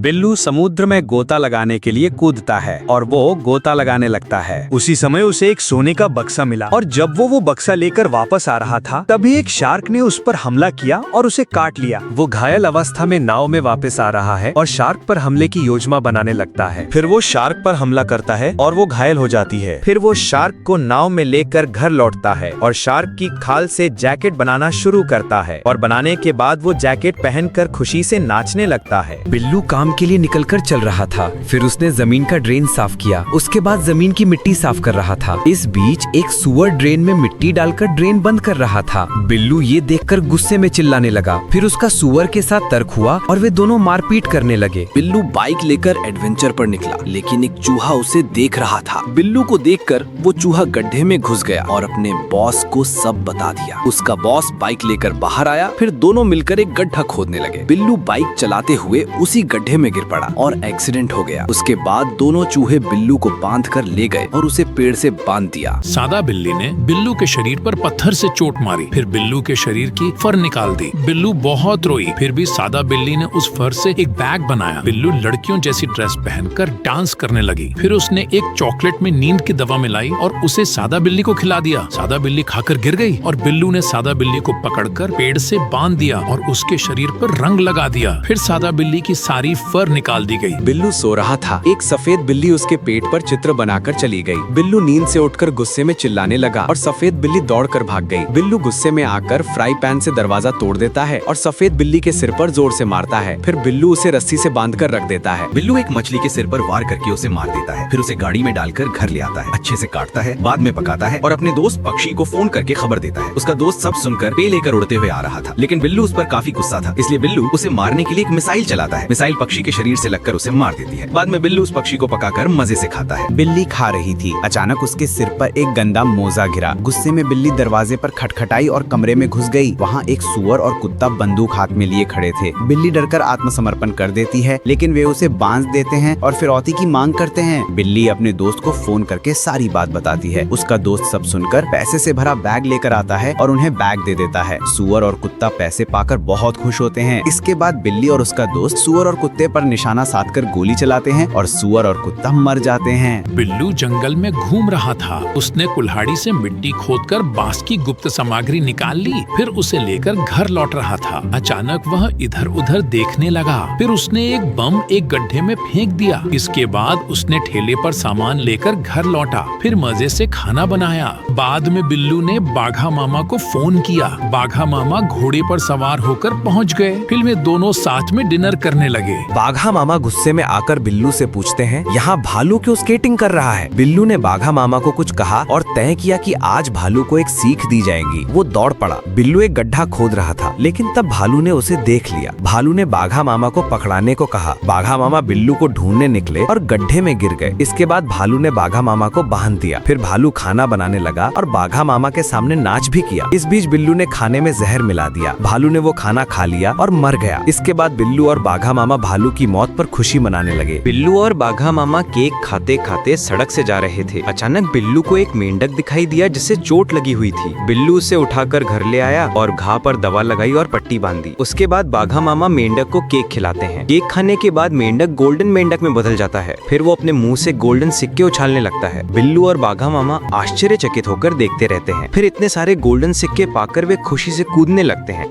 बिल्लू समुद्र में गोता लगाने के लिए कूदता है और वो गोता लगाने लगता है। उसी समय उसे एक सोने का बक्सा मिला और जब वो बक्सा लेकर वापस आ रहा था तभी एक शार्क ने उस पर हमला किया और उसे काट लिया। वो घायल अवस्था में नाव में वापस आ रहा है और शार्क पर हमले की योजना बनाने लगता है। फिर वो शार्क पर हमला करता है और वो घायल हो जाती है। फिर वो शार्क को नाव में लेकर घर लौटता है और शार्क की खाल से जैकेट बनाना शुरू करता है और बनाने के बाद वो जैकेट पहनकर खुशी से नाचने लगता है। बिल्लू काम के लिए निकलकर चल रहा था। फिर उसने जमीन का ड्रेन साफ किया। उसके बाद जमीन की मिट्टी साफ कर रहा था। इस बीच एक सुअर ड्रेन में मिट्टी डालकर ड्रेन बंद कर रहा था। बिल्लू ये देखकर गुस्से में चिल्लाने लगा। फिर उसका सुअर के साथ तर्क हुआ और वे दोनों मारपीट करने लगे। बिल्लू बाइक लेकर एडवेंचर पर निकला, लेकिन एक चूहा उसे देख रहा था। बिल्लू को देखकर वो चूहा गड्ढे में घुस गया और अपने बॉस को सब बता दिया। उसका बॉस बाइक लेकर बाहर आया। फिर दोनों मिलकर एक गड्ढा खोदने लगे। बिल्लू बाइक चलाते हुए उसी गड्ढे में गिर पड़ा और एक्सीडेंट हो गया। उसके बाद दोनों चूहे बिल्लू को बांध कर ले गए और उसे पेड़ से बांध दिया। सादा बिल्ली ने बिल्लू के शरीर पर पत्थर से चोट मारी। फिर बिल्लू के शरीर की फर निकाल दी। बिल्लू बहुत रोई। फिर भी सादा बिल्ली ने उस फर से एक बैग बनाया। बिल्लू लड़कियों जैसी ड्रेस पहनकर डांस करने लगी। फिर उसने एक चॉकलेट में नींद की दवा मिलाई और उसे सादा बिल्ली को खिला दिया। सादा बिल्ली खाकर गिर गई और बिल्लू ने सादा बिल्ली को पकड़कर पेड़ से बांध दिया और उसके शरीर पर रंग लगा दिया। फिर सादा बिल्ली की सारी फर निकाल दी गई। बिल्लू सो रहा था। एक सफेद बिल्ली उसके पेट पर चित्र बनाकर चली गई। बिल्लू नींद से उठकर गुस्से में चिल्लाने लगा और सफेद बिल्ली दौड़कर भाग गई। बिल्लू गुस्से में आकर फ्राई पैन से दरवाजा तोड़ देता है और सफेद बिल्ली के सिर पर जोर से मारता है। फिर बिल्लू उसे रस्सी से बांधकर रख देता है। बिल्लू एक मछली के सिर पर वार करके उसे मार देता है। फिर उसे गाड़ी में डालकर घर ले आता है, अच्छे से काटता है, बाद में पकाता है और अपने दोस्त पक्षी को फोन करके खबर देता है। उसका दोस्त सब सुनकर पे लेकर उड़ते हुए आ रहा था, लेकिन बिल्लू उस पर काफी गुस्सा था, इसलिए बिल्लू उसे मारने के लिए एक मिसाइल चलाता है। मिसाइल पक्षी के शरीर से लगकर उसे मार देती है। बाद में बिल्लू उस पक्षी को पकाकर मजे से खाता है। बिल्ली खा रही थी। अचानक उसके सिर पर एक गंदा मोजा गिरा। गुस्से में बिल्ली दरवाजे पर खटखटाई और कमरे में घुस गई। वहाँ एक सुअर और कुत्ता बंदूक हाथ में लिए खड़े थे। बिल्ली डरकर आत्मसमर्पण कर देती है, लेकिन वे उसे बांध देते हैं और फिरौती की मांग करते हैं। बिल्ली अपने दोस्त को फोन करके सारी बात बताती है। उसका दोस्त सब सुनकर पैसे से भरा बैग लेकर आता है और उन्हें बैग दे देता है। सुअर और कुत्ता पैसे पाकर बहुत खुश होते हैं। इसके बाद बिल्ली और उसका दोस्त सुअर और कुत्ते पर निशाना साधकर गोली चलाते हैं और सुअर और कुत्ता मर जाते हैं। बिल्लू जंगल में घूम रहा था। उसने कुल्हाड़ी से मिट्टी खोदकर बांस की गुप्त सामग्री निकाल ली। फिर उसे लेकर घर लौट रहा था। अचानक वह इधर उधर देखने लगा। फिर उसने एक बम एक गड्ढे में फेंक दिया। इसके बाद उसने ठेले पर सामान लेकर घर लौटा। फिर मजे से खाना बनाया। बाद में बिल्लू ने बाघा मामा को फोन किया। बाघा मामा घोड़े पर सवार होकर पहुंच गए। फिर वे दोनों साथ में डिनर करने लगे। बाघा मामा गुस्से में आकर बिल्लू से पूछते हैं, यहाँ भालू क्यों स्केटिंग कर रहा है? बिल्लू ने बाघा मामा को कुछ कहा और तय किया कि आज भालू को एक सीख दी जाएगी। वो दौड़ पड़ा। बिल्लू एक गड्ढा खोद रहा था, लेकिन तब भालू ने उसे देख लिया। भालू ने बाघा मामा को पकड़ाने को कहा। बाघा मामा बिल्लू को ढूंढने निकले और गड्ढे में गिर गए। इसके बाद भालू ने बाघा मामा को बांध दिया। फिर भालू खाना बनाने लगा और बाघा मामा के सामने नाच भी किया। इस बीच बिल्लू ने खाने में जहर मिला दिया। भालू ने वो खाना खा लिया और मर गया। इसके बाद बिल्लू और बाघा मामा भालू की मौत पर खुशी मनाने लगे। बिल्लू और बाघा मामा केक खाते खाते सड़क से जा रहे थे। अचानक बिल्लू को एक मेंढक दिखाई दिया जिसे चोट लगी हुई थी। बिल्लू उसे उठाकर घर ले आया और घाव पर दवा लगाई और पट्टी बांधी। उसके बाद बाघा मामा मेंढक को केक खिलाते हैं। केक खाने के बाद मेंढक गोल्डन मेंढक में बदल जाता है। फिर वो अपने मुंह से गोल्डन सिक्के उछालने लगता है। बिल्लू और बाघा मामा आश्चर्यचकित होकर देखते रहते हैं। फिर इतने सारे गोल्डन सिक्के पाकर वे खुशी से कूदने लगते हैं।